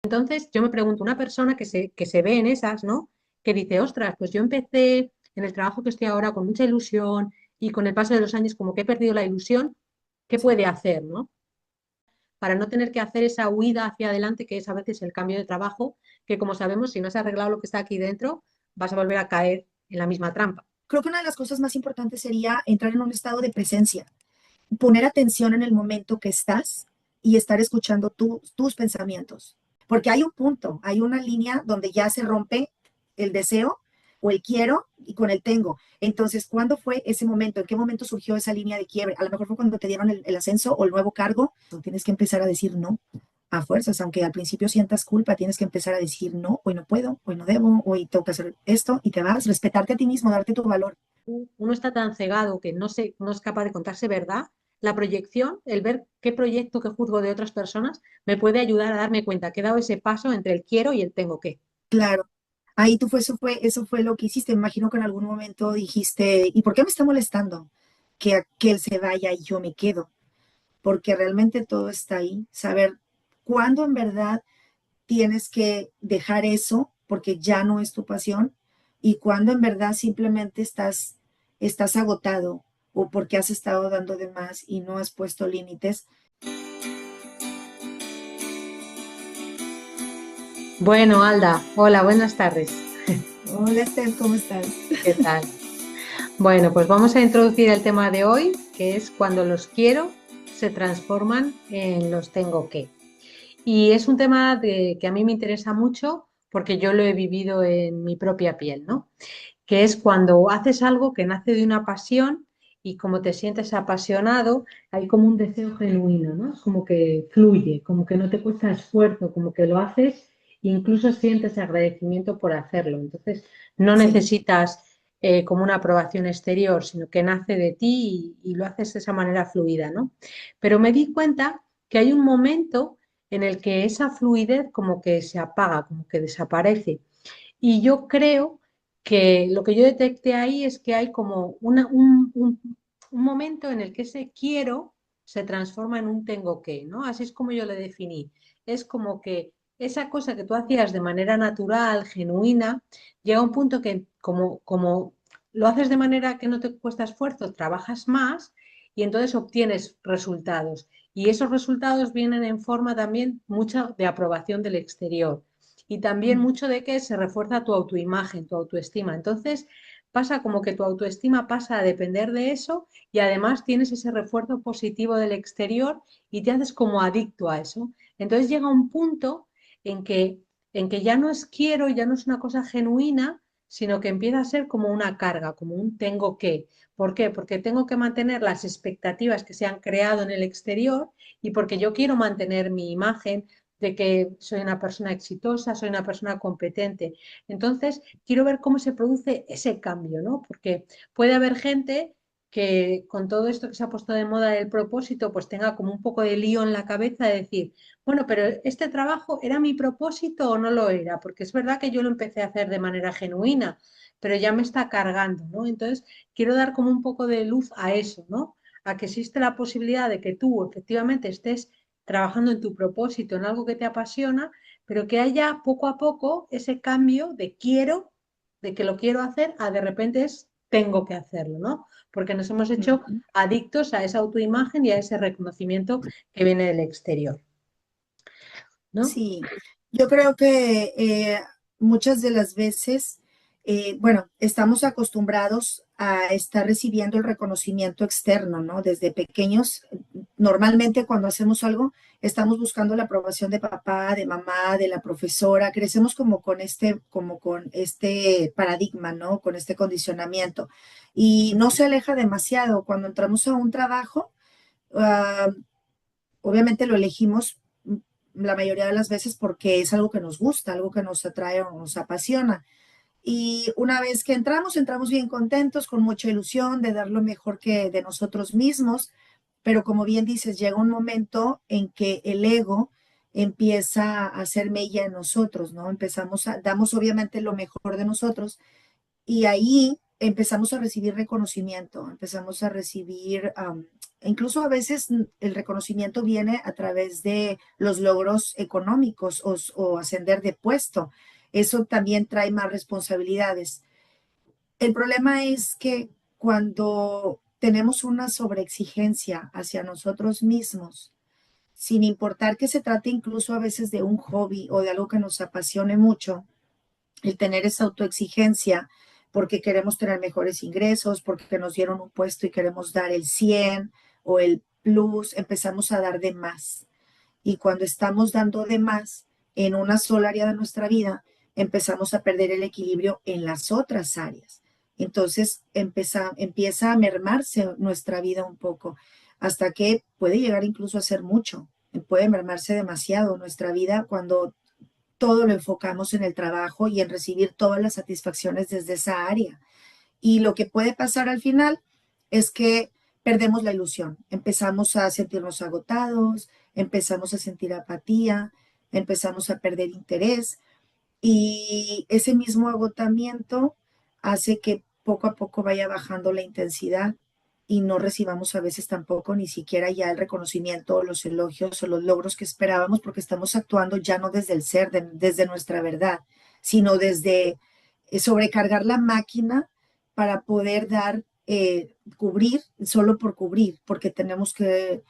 Entonces, yo me pregunto, una persona que se ve en esas, ¿no? Que dice, ostras, pues yo empecé en el trabajo que estoy ahora con mucha ilusión y con el paso de los años como que he perdido la ilusión, ¿qué puede hacer, ¿no? Para no tener que hacer esa huida hacia adelante que es a veces el cambio de trabajo, que como sabemos, si no has arreglado lo que está aquí dentro, vas a volver a caer en la misma trampa. Creo que una de las cosas más importantes sería entrar en un estado de presencia, poner atención en el momento que estás y estar escuchando tus pensamientos. Porque hay un punto, hay una línea donde ya se rompe el deseo o el quiero y con el tengo. Entonces, ¿cuándo fue ese momento? ¿En qué momento surgió esa línea de quiebre? A lo mejor fue cuando te dieron el ascenso o el nuevo cargo. Tienes que empezar a decir no a fuerzas, aunque al principio sientas culpa, tienes que empezar a decir no, hoy no puedo, hoy no debo, hoy tengo que hacer esto y te vas, respetarte a ti mismo, darte tu valor. Uno está tan cegado que no es capaz de contarse verdad. La proyección, el ver qué proyecto que juzgo de otras personas, me puede ayudar a darme cuenta que he dado ese paso entre el quiero y el tengo que. Claro. Ahí eso fue lo que hiciste. Me imagino que en algún momento dijiste, ¿y por qué me está molestando que él se vaya y yo me quedo? Porque realmente todo está ahí. Saber cuándo en verdad tienes que dejar eso porque ya no es tu pasión y cuándo en verdad simplemente estás agotado o porque has estado dando de más y no has puesto límites. Bueno, Alda, hola, buenas tardes. Hola, Steph, ¿cómo estás? ¿Qué tal? Bueno, pues vamos a introducir el tema de hoy, que es cuando los quiero se transforman en los tengo que. Y es un tema que a mí me interesa mucho porque yo lo he vivido en mi propia piel, ¿no? Que es cuando haces algo que nace de una pasión y como te sientes apasionado, hay como un deseo genuino, ¿no? Es como que fluye, como que no te cuesta esfuerzo, como que lo haces e incluso sientes agradecimiento por hacerlo. Entonces, no Sí. necesitas como una aprobación exterior, sino que nace de ti y lo haces de esa manera fluida, ¿no? Pero me di cuenta que hay un momento en el que esa fluidez como que se apaga, como que desaparece. Y yo creo que lo que yo detecté ahí es que hay como un momento en el que ese quiero se transforma en un tengo que, ¿no? Así es como yo lo definí. Es como que esa cosa que tú hacías de manera natural, genuina, llega a un punto que como lo haces de manera que no te cuesta esfuerzo, trabajas más y entonces obtienes resultados. Y esos resultados vienen en forma también mucha de aprobación del exterior y también mucho de que se refuerza tu autoimagen, tu autoestima. Entonces pasa como que tu autoestima pasa a depender de eso y además tienes ese refuerzo positivo del exterior y te haces como adicto a eso. Entonces llega un punto en que, en que ya no es quiero, ya no es una cosa genuina, sino que empieza a ser como una carga, como un tengo que. ¿Por qué? Porque tengo que mantener las expectativas que se han creado en el exterior y porque yo quiero mantener mi imagen, de que soy una persona exitosa, soy una persona competente. Entonces, quiero ver cómo se produce ese cambio, ¿no? Porque puede haber gente que con todo esto que se ha puesto de moda del propósito, pues tenga como un poco de lío en la cabeza de decir, bueno, pero este trabajo ¿era mi propósito o no lo era? Porque es verdad que yo lo empecé a hacer de manera genuina, pero ya me está cargando, ¿no? Entonces, quiero dar como un poco de luz a eso, ¿no? A que existe la posibilidad de que tú efectivamente estés trabajando en tu propósito, en algo que te apasiona, pero que haya poco a poco ese cambio de quiero, de que lo quiero hacer, a de repente es tengo que hacerlo, ¿no? Porque nos hemos hecho Ujú. adictos a esa autoimagen y a ese reconocimiento que viene del exterior, ¿no? Sí, yo creo que muchas de las veces, bueno, estamos acostumbrados a estar recibiendo el reconocimiento externo, ¿no? Desde pequeños, normalmente cuando hacemos algo, estamos buscando la aprobación de papá, de mamá, de la profesora, crecemos como con este paradigma, ¿no? Con este condicionamiento. Y no se aleja demasiado. Cuando entramos a un trabajo, ah, obviamente lo elegimos la mayoría de las veces porque es algo que nos gusta, algo que nos atrae o nos apasiona. Y una vez que entramos, entramos bien contentos, con mucha ilusión de dar lo mejor que de nosotros mismos, pero como bien dices, llega un momento en que el ego empieza a hacer mella en nosotros, ¿no? Damos obviamente lo mejor de nosotros y ahí empezamos a recibir reconocimiento, empezamos a recibir incluso a veces el reconocimiento viene a través de los logros económicos o ascender de puesto. Eso también trae más responsabilidades. El problema es que cuando tenemos una sobreexigencia hacia nosotros mismos, sin importar que se trate incluso a veces de un hobby o de algo que nos apasione mucho, el tener esa autoexigencia porque queremos tener mejores ingresos, porque nos dieron un puesto y queremos dar el 100 o el plus, empezamos a dar de más. Y cuando estamos dando de más en una sola área de nuestra vida, empezamos a perder el equilibrio en las otras áreas. Entonces empieza a mermarse nuestra vida un poco, hasta que puede llegar incluso a ser mucho. Puede mermarse demasiado nuestra vida cuando todo lo enfocamos en el trabajo y en recibir todas las satisfacciones desde esa área. Y lo que puede pasar al final es que perdemos la ilusión, empezamos a sentirnos agotados, empezamos a sentir apatía, empezamos a perder interés y ese mismo agotamiento hace que poco a poco vaya bajando la intensidad y no recibamos a veces tampoco ni siquiera ya el reconocimiento o los elogios o los logros que esperábamos porque estamos actuando ya no desde el ser, desde nuestra verdad, sino desde sobrecargar la máquina para poder dar, cubrir solo por cubrir, porque tenemos que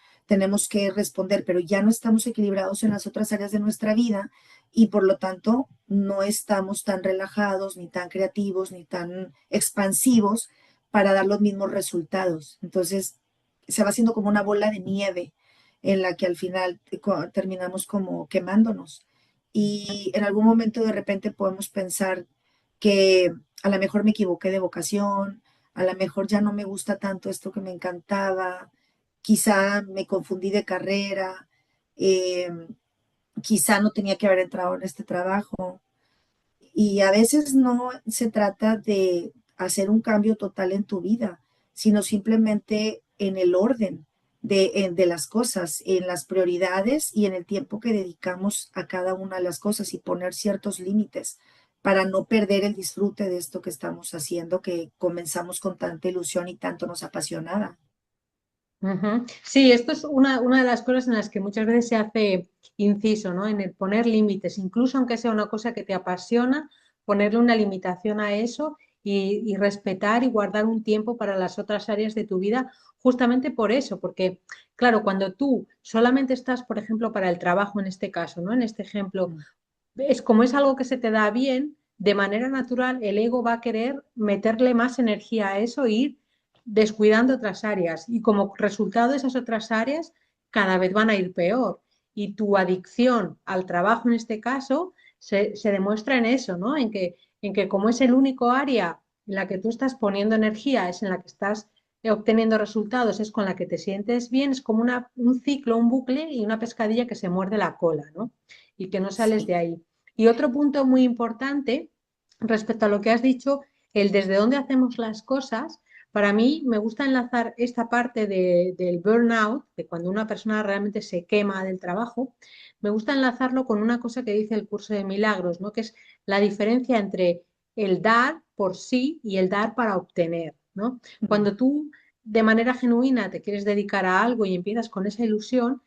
responder, pero ya no estamos equilibrados en las otras áreas de nuestra vida y por lo tanto no estamos tan relajados, ni tan creativos, ni tan expansivos para dar los mismos resultados. Entonces se va haciendo como una bola de nieve en la que al final terminamos como quemándonos. Y en algún momento de repente podemos pensar que a lo mejor me equivoqué de vocación, a lo mejor ya no me gusta tanto esto que me encantaba, quizá me confundí de carrera, eh, quizá no tenía que haber entrado en este trabajo. Y a veces no se trata de hacer un cambio total en tu vida, sino simplemente en el orden de las cosas, en las prioridades y en el tiempo que dedicamos a cada una de las cosas y poner ciertos límites para no perder el disfrute de esto que estamos haciendo, que comenzamos con tanta ilusión y tanto nos apasionaba. Ujú. Sí, esto es una de las cosas en las que muchas veces se hace inciso, ¿no? En el poner límites, incluso aunque sea una cosa que te apasiona, ponerle una limitación a eso y respetar y guardar un tiempo para las otras áreas de tu vida, justamente por eso, porque, claro, cuando tú solamente estás, por ejemplo, para el trabajo en este caso, ¿no? En este ejemplo, es como es algo que se te da bien, de manera natural el ego va a querer meterle más energía a eso e ir descuidando otras áreas y como resultado esas otras áreas cada vez van a ir peor y tu adicción al trabajo en este caso se demuestra en eso, ¿no? En que como es el único área en la que tú estás poniendo energía, es en la que estás obteniendo resultados, es con la que te sientes bien, es como un ciclo, un bucle y una pescadilla que se muerde la cola, ¿no? Y que no sales Sí. de ahí. Y otro punto muy importante respecto a lo que has dicho, el desde dónde hacemos las cosas, para mí me gusta enlazar esta parte del burnout, de cuando una persona realmente se quema del trabajo, me gusta enlazarlo con una cosa que dice el curso de milagros, ¿no? Que es la diferencia entre el dar por sí y el dar para obtener, ¿no? Mm. Cuando tú de manera genuina te quieres dedicar a algo y empiezas con esa ilusión,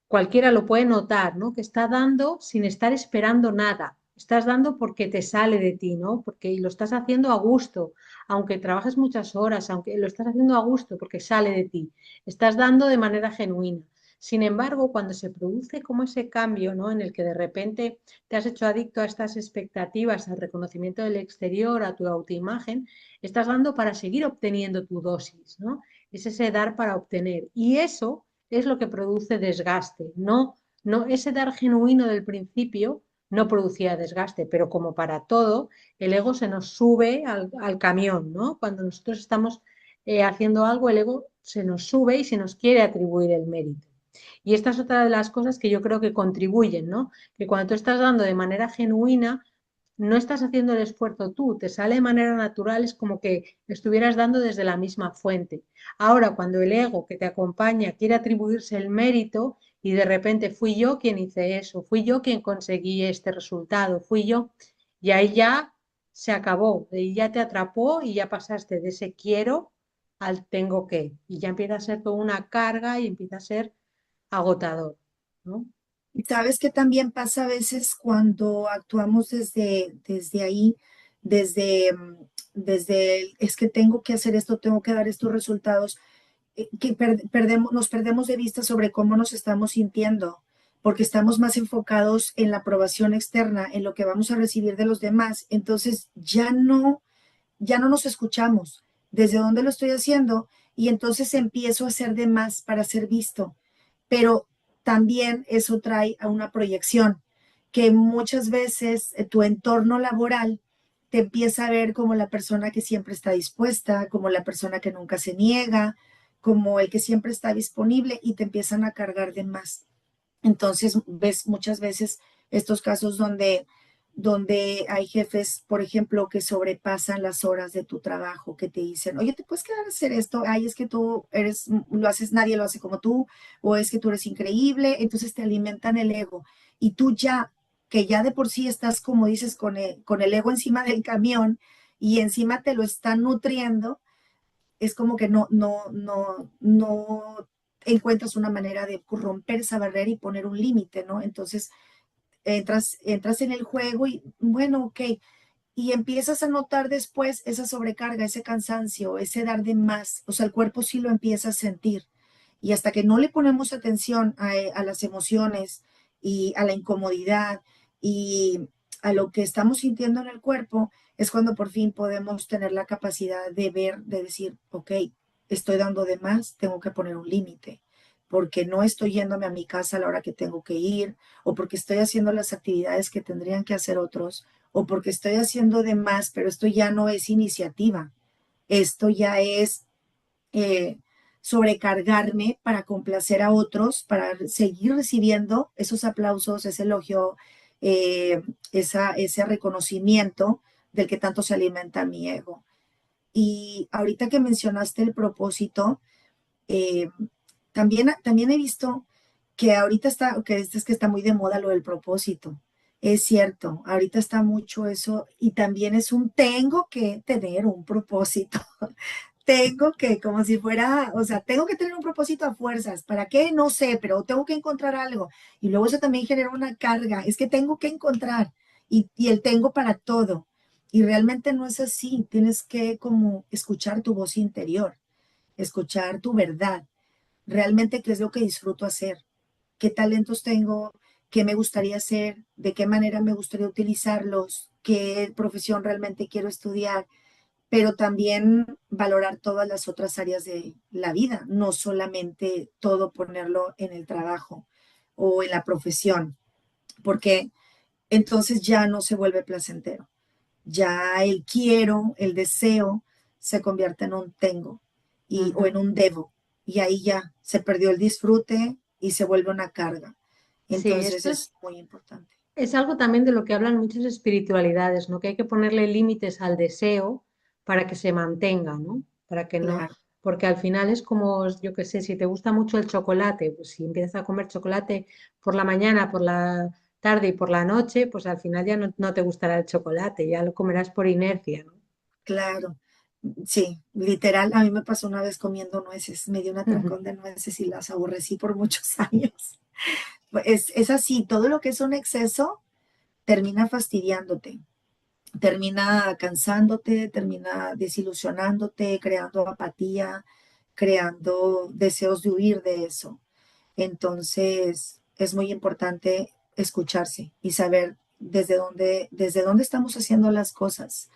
cualquiera lo puede notar, ¿no? Que está dando sin estar esperando nada. Estás dando porque te sale de ti, ¿no? Porque lo estás haciendo a gusto, aunque trabajes muchas horas, aunque lo estás haciendo a gusto porque sale de ti. Estás dando de manera genuina. Sin embargo, cuando se produce como ese cambio, ¿no? En el que de repente te has hecho adicto a estas expectativas, al reconocimiento del exterior, a tu autoimagen, estás dando para seguir obteniendo tu dosis, ¿no? Es ese dar para obtener. Y eso es lo que produce desgaste. No, ese dar genuino del principio no producía desgaste, pero como para todo, el ego se nos sube al camión, ¿no? Cuando nosotros estamos haciendo algo, el ego se nos sube y se nos quiere atribuir el mérito. Y esta es otra de las cosas que yo creo que contribuyen, ¿no? Que cuando tú estás dando de manera genuina, no estás haciendo el esfuerzo tú, te sale de manera natural, es como que estuvieras dando desde la misma fuente. Ahora, cuando el ego que te acompaña quiere atribuirse el mérito y de repente fui yo quien hice eso, fui yo quien conseguí este resultado, fui yo, y ahí ya se acabó, y ya te atrapó y ya pasaste de ese quiero al tengo que. Y ya empieza a ser toda una carga y empieza a ser agotador, ¿no? Y sabes que también pasa a veces cuando actuamos desde ahí, es que tengo que hacer esto, tengo que dar estos resultados, que nos perdemos de vista sobre cómo nos estamos sintiendo, porque estamos más enfocados en la aprobación externa, en lo que vamos a recibir de los demás. Entonces ya no nos escuchamos. ¿Desde dónde lo estoy haciendo? Y entonces empiezo a hacer de más para ser visto. Pero también eso trae a una proyección, que muchas veces tu entorno laboral te empieza a ver como la persona que siempre está dispuesta, como la persona que nunca se niega, como el que siempre está disponible y te empiezan a cargar de más. Entonces ves muchas veces estos casos donde hay jefes, por ejemplo, que sobrepasan las horas de tu trabajo, que te dicen, oye, ¿te puedes quedar a hacer esto? Ay, es que tú lo haces, nadie lo hace como tú, o es que tú eres increíble, entonces te alimentan el ego. Y tú ya, que ya de por sí estás, como dices, con el ego encima del camión y encima te lo están nutriendo, es como que no encuentras una manera de romper esa barrera y poner un límite, ¿no? Entonces entras en el juego y bueno, ok, y empiezas a notar después esa sobrecarga, ese cansancio, ese dar de más, o sea, el cuerpo sí lo empieza a sentir. Y hasta que no le ponemos atención a las emociones y a la incomodidad y a lo que estamos sintiendo en el cuerpo, es cuando por fin podemos tener la capacidad de ver, de decir, ok, estoy dando de más, tengo que poner un límite, porque no estoy yéndome a mi casa a la hora que tengo que ir, o porque estoy haciendo las actividades que tendrían que hacer otros, o porque estoy haciendo de más, pero esto ya no es iniciativa, esto ya es eh, sobrecargarme para complacer a otros, para seguir recibiendo esos aplausos, ese elogio, ese reconocimiento del que tanto se alimenta mi ego. Y ahorita que mencionaste el propósito, eh, también he visto que ahorita es que está muy de moda lo del propósito. Es cierto, ahorita está mucho eso y también es un tengo que tener un propósito. Tengo que, como si fuera, o sea, tengo que tener un propósito a fuerzas. ¿Para qué? No sé, pero tengo que encontrar algo. Y luego eso también genera una carga. Es que tengo que encontrar y el tengo para todo. Y realmente no es así. Tienes que como escuchar tu voz interior, escuchar tu verdad. Realmente qué es lo que disfruto hacer, qué talentos tengo, qué me gustaría hacer, de qué manera me gustaría utilizarlos, qué profesión realmente quiero estudiar, pero también valorar todas las otras áreas de la vida, no solamente todo ponerlo en el trabajo o en la profesión, porque entonces ya no se vuelve placentero. Ya el quiero, el deseo, se convierte en un tengo o en Ujú. un debo. Y ahí ya se perdió el disfrute y se vuelve una carga. Sí, Entonces esto es muy importante. es algo también de lo que hablan muchas espiritualidades, ¿no? Que hay que ponerle límites al deseo para que se mantenga, ¿no? Para que no, Claro, porque al final es como, yo qué sé, si te gusta mucho el chocolate, pues si empiezas a comer chocolate por la mañana, por la tarde y por la noche, pues al final ya no te gustará el chocolate, ya lo comerás por inercia, ¿no? claro. Sí, literal, a mí me pasó una vez comiendo nueces, me dio un Ujú. atracón de nueces y las aborrecí por muchos años. Es así, todo lo que es un exceso termina fastidiándote, termina cansándote, termina desilusionándote, creando apatía, creando deseos de huir de eso. Entonces, es muy importante escucharse y saber desde dónde estamos haciendo las cosas.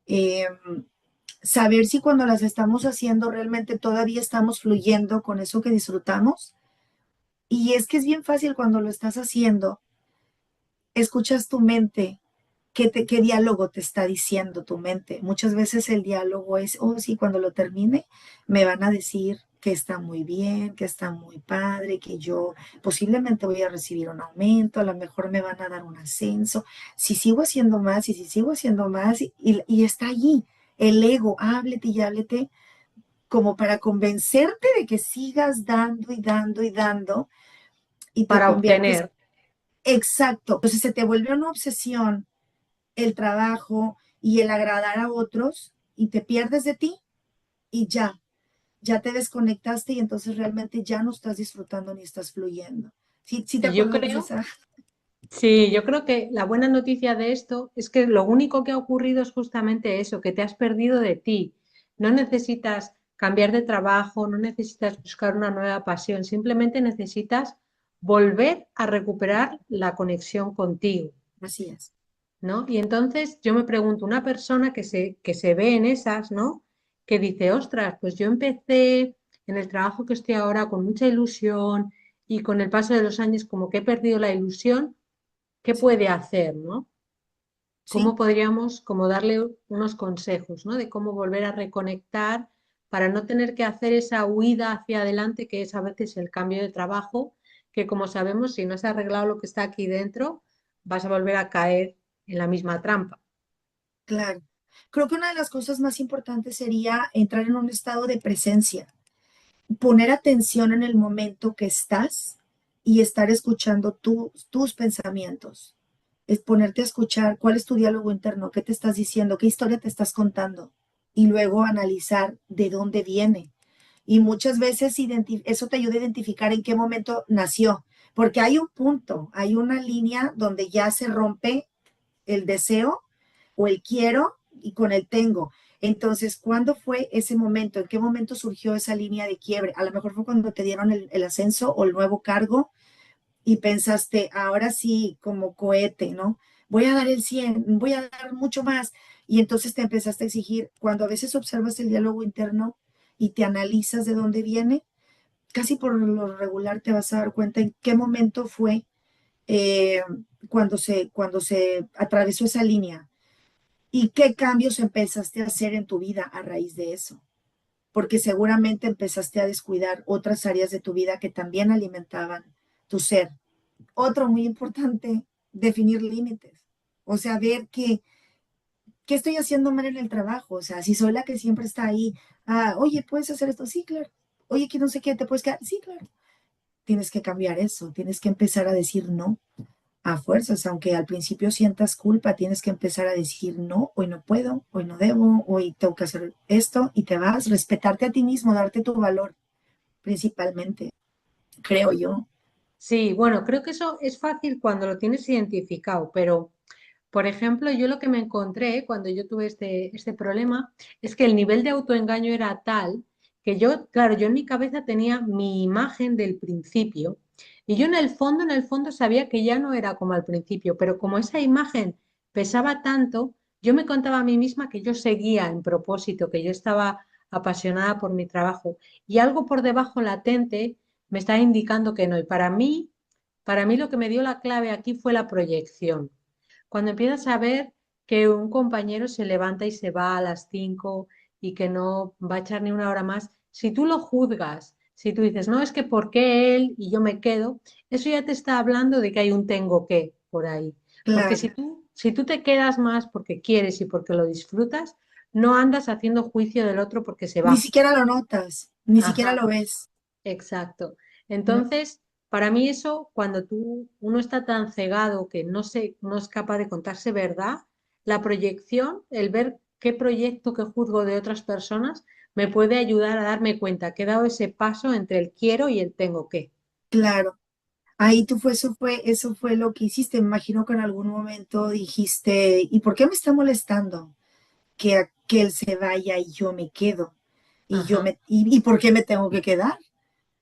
Eh, Saber si cuando las estamos haciendo realmente todavía estamos fluyendo con eso que disfrutamos. Y es que es bien fácil cuando lo estás haciendo, escuchas tu mente. ¿Qué diálogo te está diciendo tu mente? Muchas veces el diálogo es, oh, sí, cuando lo termine, me van a decir que está muy bien, que está muy padre, que yo posiblemente voy a recibir un aumento, a lo mejor me van a dar un ascenso. Si sigo haciendo más y si sigo haciendo más, y está allí el ego, háblete y háblete, como para convencerte de que sigas dando y dando y dando, y te Para conviertes, obtener. exacto. Entonces se te vuelve una obsesión el trabajo y el agradar a otros y te pierdes de ti y ya. ya te desconectaste y entonces realmente ya no estás disfrutando ni estás fluyendo. ¿Sí, sí te Y yo acuerdas de creo, esa? sí, yo creo que la buena noticia de esto es que lo único que ha ocurrido es justamente eso, que te has perdido de ti. No necesitas cambiar de trabajo, no necesitas buscar una nueva pasión, simplemente necesitas volver a recuperar la conexión contigo. Así es. ¿No? Y entonces yo me pregunto, una persona que se ve en esas, ¿no? Que dice, ostras, pues yo empecé en el trabajo que estoy ahora con mucha ilusión y con el paso de los años como que he perdido la ilusión, ¿qué Sí, puede hacer, ¿no? ¿Cómo sí, podríamos como darle unos consejos, ¿no? De cómo volver a reconectar para no tener que hacer esa huida hacia adelante que es a veces el cambio de trabajo, que como sabemos, si no has arreglado lo que está aquí dentro, vas a volver a caer en la misma trampa. claro. Creo que una de las cosas más importantes sería entrar en un estado de presencia, poner atención en el momento que estás y estar escuchando tus pensamientos. Es ponerte a escuchar cuál es tu diálogo interno, qué te estás diciendo, qué historia te estás contando y luego analizar de dónde viene. Y muchas veces eso te ayuda a identificar en qué momento nació, porque hay un punto, hay una línea donde ya se rompe el deseo o el quiero y con el tengo. Entonces, ¿cuándo fue ese momento? ¿En qué momento surgió esa línea de quiebre? A lo mejor fue cuando te dieron el ascenso o el nuevo cargo y pensaste, ahora sí, como cohete, ¿no? Voy a dar el 100, voy a dar mucho más. Y entonces te empezaste a exigir. Cuando a veces observas el diálogo interno y te analizas de dónde viene, casi por lo regular te vas a dar cuenta en qué momento fue eh, cuando se atravesó esa línea y qué cambios empezaste a hacer en tu vida a raíz de eso. Porque seguramente empezaste a descuidar otras áreas de tu vida que también alimentaban tu ser. Otro muy importante, definir límites. O sea, ver qué estoy haciendo mal en el trabajo. O sea, si soy la que siempre está ahí, oye, ¿puedes hacer esto? Sí, claro. Oye, que no sé qué, ¿te puedes quedar? Sí, claro. Tienes que cambiar eso, tienes que empezar a decir no a fuerzas, aunque al principio sientas culpa, tienes que empezar a decir no, hoy no puedo, hoy no debo, hoy tengo que hacer esto y te vas, respetarte a ti mismo, darte tu valor, principalmente, creo yo. Sí, bueno, creo que eso es fácil cuando lo tienes identificado, pero, por ejemplo, yo lo que me encontré cuando yo tuve este problema es que el nivel de autoengaño era tal que yo, claro, yo en mi cabeza tenía mi imagen del principio y yo en el fondo sabía que ya no era como al principio, pero como esa imagen pesaba tanto, yo me contaba a mí misma que yo seguía en propósito, que yo estaba apasionada por mi trabajo y algo por debajo latente me está indicando que no. Y para mí lo que me dio la clave aquí fue la proyección. Cuando empiezas a ver que un compañero se levanta y se va a las 5 y que no va a echar ni una hora más, si tú lo juzgas, si tú dices, no, es que ¿por qué él y yo me quedo? Eso ya te está hablando de que hay un tengo que por ahí. Porque si Claro, tú, si tú te quedas más porque quieres y porque lo disfrutas, no andas haciendo juicio del otro porque se ni va. siquiera lo notas, ni siquiera Ajá. lo ves. Exacto. ¿No? Entonces, para mí eso, cuando uno está tan cegado que no es capaz de contarse verdad, la proyección, el ver qué proyecto que juzgo de otras personas, me puede ayudar a darme cuenta que he dado ese paso entre el quiero y el tengo que. Claro, ahí eso fue lo que hiciste. Me imagino que en algún momento dijiste, ¿y por qué me está molestando que aquel se vaya y yo me quedo? Ajá. ¿Y por qué me tengo que quedar?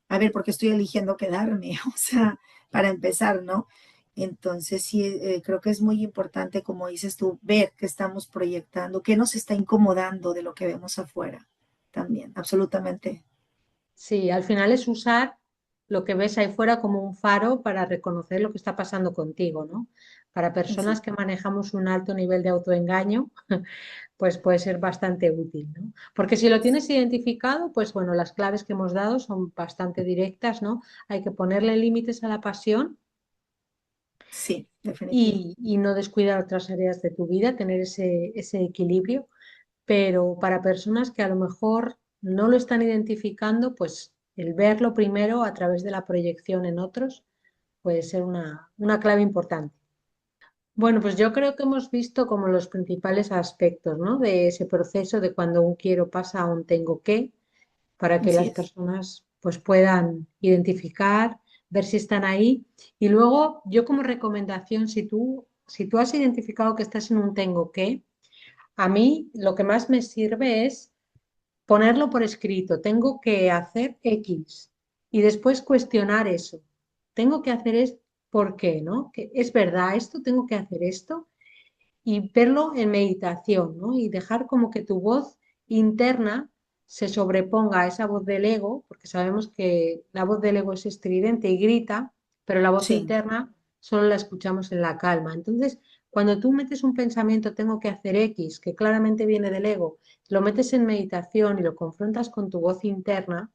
A ver, porque estoy eligiendo quedarme, o sea, para empezar, ¿no? Entonces, sí, creo que es muy importante, como dices tú, ver qué estamos proyectando, qué nos está incomodando de lo que vemos afuera. También, absolutamente. Sí, al final es usar lo que ves ahí fuera como un faro para reconocer lo que está pasando contigo, ¿no? Para personas Sí, que manejamos un alto nivel de autoengaño, pues puede ser bastante útil, ¿no? Porque si lo tienes identificado, pues bueno, las claves que hemos dado son bastante directas, ¿no? Hay que ponerle límites a la pasión sí, definitivo. y no descuidar otras áreas de tu vida, tener ese equilibrio, pero para personas que a lo mejor no lo están identificando, pues el verlo primero a través de la proyección en otros puede ser una clave importante. Bueno, pues yo creo que hemos visto como los principales aspectos, ¿no? De ese proceso de cuando un quiero pasa a un tengo que. para que Así las es. personas pues puedan identificar, ver si están ahí. Y luego yo como recomendación, si tú has identificado que estás en un tengo que, a mí lo que más me sirve es ponerlo por escrito. Tengo que hacer X y después cuestionar eso. Tengo que hacer es ¿por qué? ¿No? Que es verdad esto, tengo que hacer esto y verlo en meditación, ¿no? Y dejar como que tu voz interna se sobreponga a esa voz del ego, porque sabemos que la voz del ego es estridente y grita, pero la voz Sí. interna solo la escuchamos en la calma. Entonces, cuando tú metes un pensamiento, tengo que hacer X, que claramente viene del ego, lo metes en meditación y lo confrontas con tu voz interna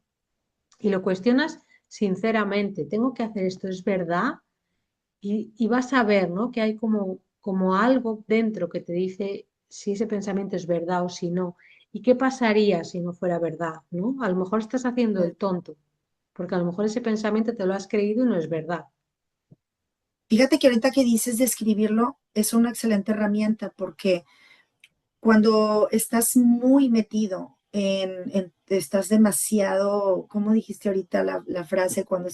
y lo cuestionas sinceramente, tengo que hacer esto, ¿es verdad? Y vas a ver, ¿no? Que hay como algo dentro que te dice si ese pensamiento es verdad o si no. ¿Y qué pasaría si no fuera verdad, ¿no? A lo mejor estás haciendo el tonto, porque a lo mejor ese pensamiento te lo has creído y no es verdad. Fíjate que ahorita que dices de escribirlo es una excelente herramienta porque cuando estás muy metido estás demasiado, ¿cómo dijiste ahorita la frase? Cuando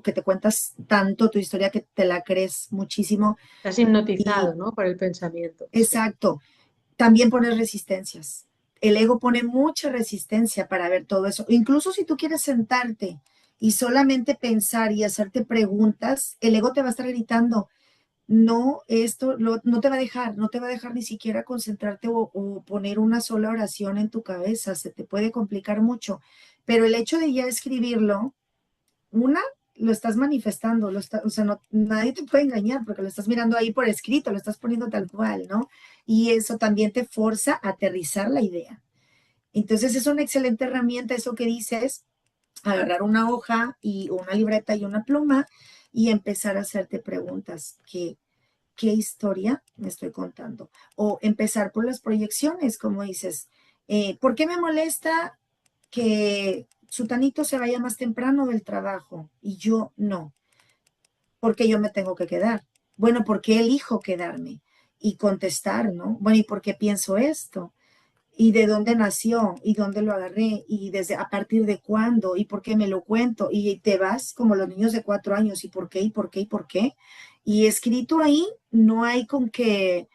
que te cuentas tanto tu historia que te la crees muchísimo. Estás Y hipnotizado, ¿no? Por el pensamiento. Sí. exacto, también pones resistencias. El ego pone mucha resistencia para ver todo eso. Incluso si tú quieres sentarte y solamente pensar y hacerte preguntas, el ego te va a estar gritando, no, no te va a dejar, no te va a dejar ni siquiera concentrarte o poner una sola oración en tu cabeza, se te puede complicar mucho, pero el hecho de ya escribirlo, una, lo estás manifestando, o sea, nadie te puede engañar porque lo estás mirando ahí por escrito, lo estás poniendo tal cual, ¿no? Y eso también te forza a aterrizar la idea. Entonces es una excelente herramienta eso que dices, agarrar una hoja y una libreta y una pluma y empezar a hacerte preguntas que qué historia me estoy contando. O empezar por las proyecciones, como dices, ¿por qué me molesta que Sutanito se vaya más temprano del trabajo y yo no? Porque yo me tengo que quedar. Bueno, ¿por qué elijo quedarme? Y contestar, ¿no? Bueno, ¿y por qué pienso esto? ¿Y de dónde nació? ¿Y dónde lo agarré? ¿Y desde a partir de cuándo? ¿Y por qué me lo cuento? Y te vas como los niños de 4 años. ¿Y por qué? ¿Y por qué? ¿Y por qué? Y escrito ahí no hay con que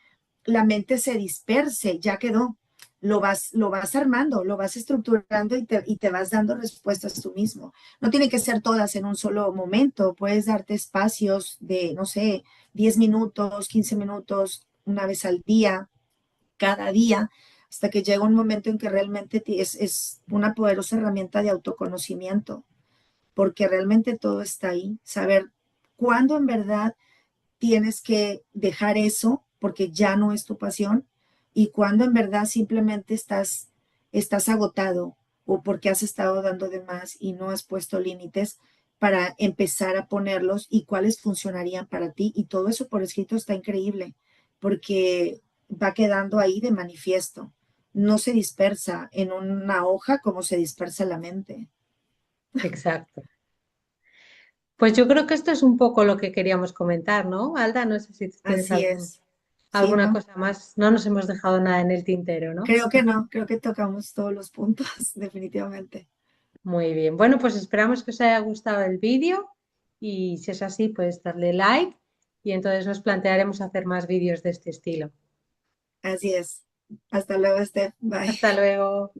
la mente se disperse, ya quedó. Lo vas armando, lo vas estructurando y te vas dando respuestas tú mismo. No tiene que ser todas en un solo momento, puedes darte espacios de, no sé, 10 minutos, 15 minutos, una vez al día, cada día, hasta que llega un momento en que realmente es una poderosa herramienta de autoconocimiento, porque realmente todo está ahí. Saber cuándo en verdad tienes que dejar eso porque ya no es tu pasión y cuándo en verdad simplemente estás agotado o porque has estado dando de más y no has puesto límites para empezar a ponerlos y cuáles funcionarían para ti. Y todo eso por escrito está increíble porque va quedando ahí de manifiesto. No se dispersa en una hoja como se dispersa la mente. Exacto. Pues yo creo que esto es un poco lo que queríamos comentar, ¿no? Alda, no sé si tú tienes Así es. Sí, alguna ¿no? cosa más. No nos hemos dejado nada en el tintero, ¿no? Creo que no, creo que tocamos todos los puntos, definitivamente. Muy bien. Bueno, pues esperamos que os haya gustado el vídeo y si es así, pues darle like y entonces nos plantearemos hacer más vídeos de este estilo. Así es. Hasta luego, Steph. Bye. Hasta luego.